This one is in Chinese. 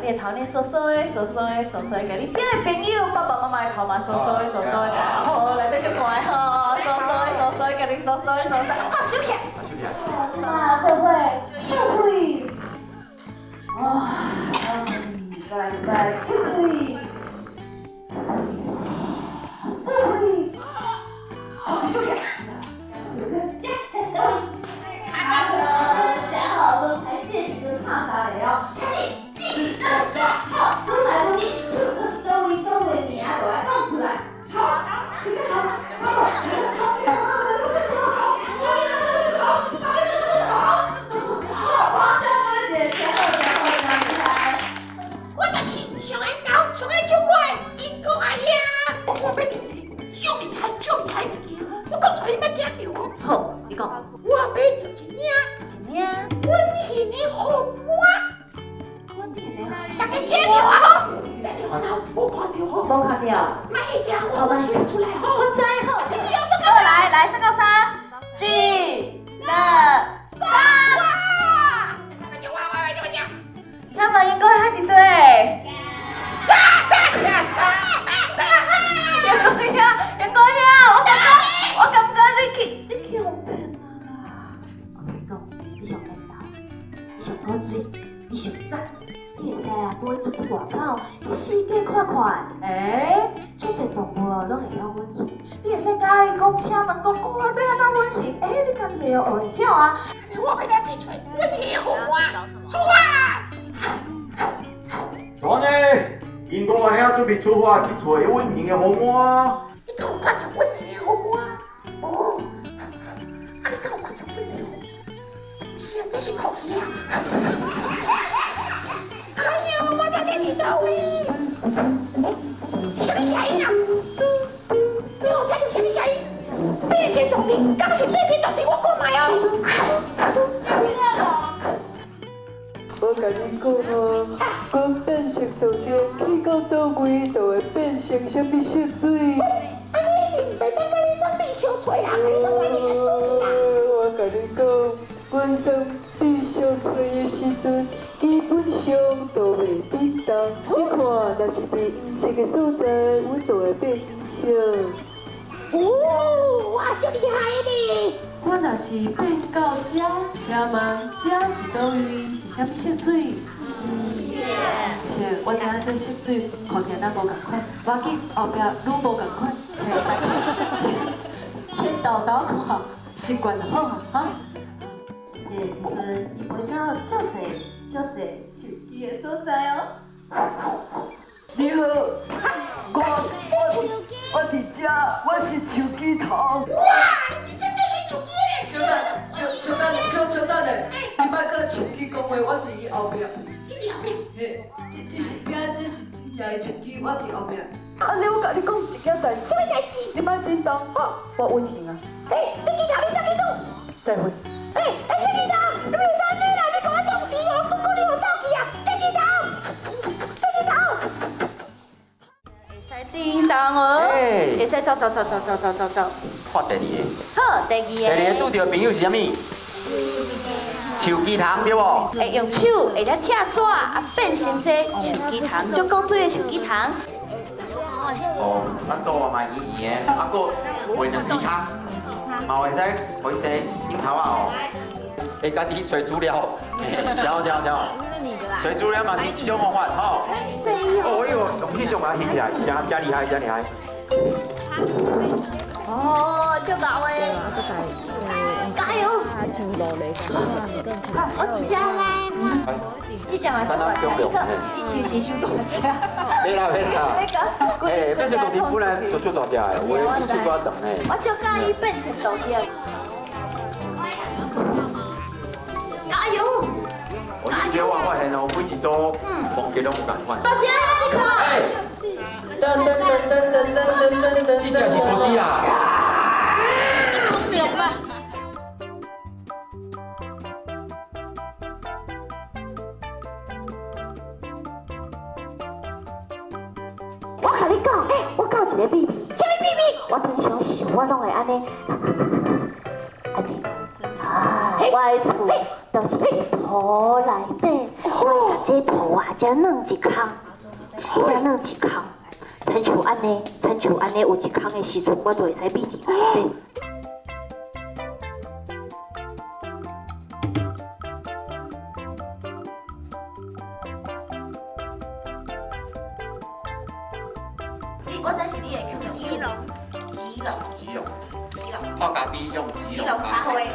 你的头呢扫扫的，扫扫的，扫扫的，甲你边的朋友、爸爸妈妈的头嘛扫扫的，扫扫的，好，内底足乖吼，扫扫的，扫扫的，甲你扫扫的，扫扫，好，收起来。收起来。啊，慧慧，慧慧，啊，再，慧慧，慧慧，好，收起来。加手。好，都排泄时阵拍啥的哦？开始，一、二、三，好，都来不及，手都位都位名就来讲出来。好，你看好，我就是上爱搞、上爱唱歌的英国阿兄，我要你就厉害物件，我讲出来你别惊着哦。好，你讲。我要做一领温馨的红花，大家听着啊吼！电话无看到吼，无看到。莫迄惊我选出来吼。我知好。你要说个啥？来3到3，记得3。请问应该喺伫对？杨哥呀，我感觉你去互骗啦！我跟你讲，你上领导，你上好水，你上赞，你会使啊，飞出去外口，去世界看看。足侪动物拢会晓温驯，你会使甲伊讲，请问讲我要安怎温驯？你家己会晓啊？我给他比吹温馨的红花，出发！大呢，英国遐准备出发去找温馨的红花。你跟我看到温馨的红花？哦，你跟我看到温馨的红花？是啊，这是口音啊！哎呀，我在这里头喂！什么声音啊？你有听到什么声音？变形动力，刚是变形动力，我讲卖哦。我甲你讲哦，讲变成豆点去到倒位，就会变成什么色水。安尼你唔知等甲你送必小吹啦，你送我你个水啦。我甲你讲，阮送必小吹的时阵，基本上都袂叮当。你看，若是伫黄色的所在，阮就会变黄色。哦，哇，足厉害的！我若是变到这，请问这是倒位？是啥物色水？是，我知影这色水看起来无共款，我紧后壁愈无共款。先豆豆看，习惯就好哈。这个时阵，伊闻到足侪手机的所在哦。你好，我伫遮，我是手机头。哇，你真是主意嘞！小等下，你莫搁手机讲话，我伫伊后壁。你后面。嘿，这是饼，这是真正的手机，我伫后壁。安尼我甲你讲一件代志，什么代志？你莫叮当，我温馨啊。你记头，你再记住。再会。你记头，你袂使安尼啦，你甲我种地哦，讲你有斗气啊！你记头。会使叮当哦，会使走。看第二个。好，第第二个。二个拄到朋友是啥物？手机糖对无？会用手会了拆纸变成这手机糖，足够水的手机糖。哦，咱倒嘛圆圆的，搁画两支卡，嘛会使互伊生镜头啊哦。会家己找资料，找。找资料嘛是一种方法吼。哦，用翕相把它翕起来，真厉害，真厉害。哦，足够诶！加油！我一只咧，这只嘛大只，你是不是收大只？没啦。变成豆丁本来就大只的，我一次我等诶。我就介意变成豆丁。加油！我你这我发现哦，每一组风格拢有共款。大只，你看。噔，这只是手机啦。我甲你讲，我教一个秘密，什么秘密？我平常时我拢会安尼，我的厝就是个土内底，我会把这土啊，才软一空，才软一空。亲像安尼，有一空的时阵，我就会使秘伫内底。我知是你的腔用基隆，基隆，泡咖啡用基隆咖啡。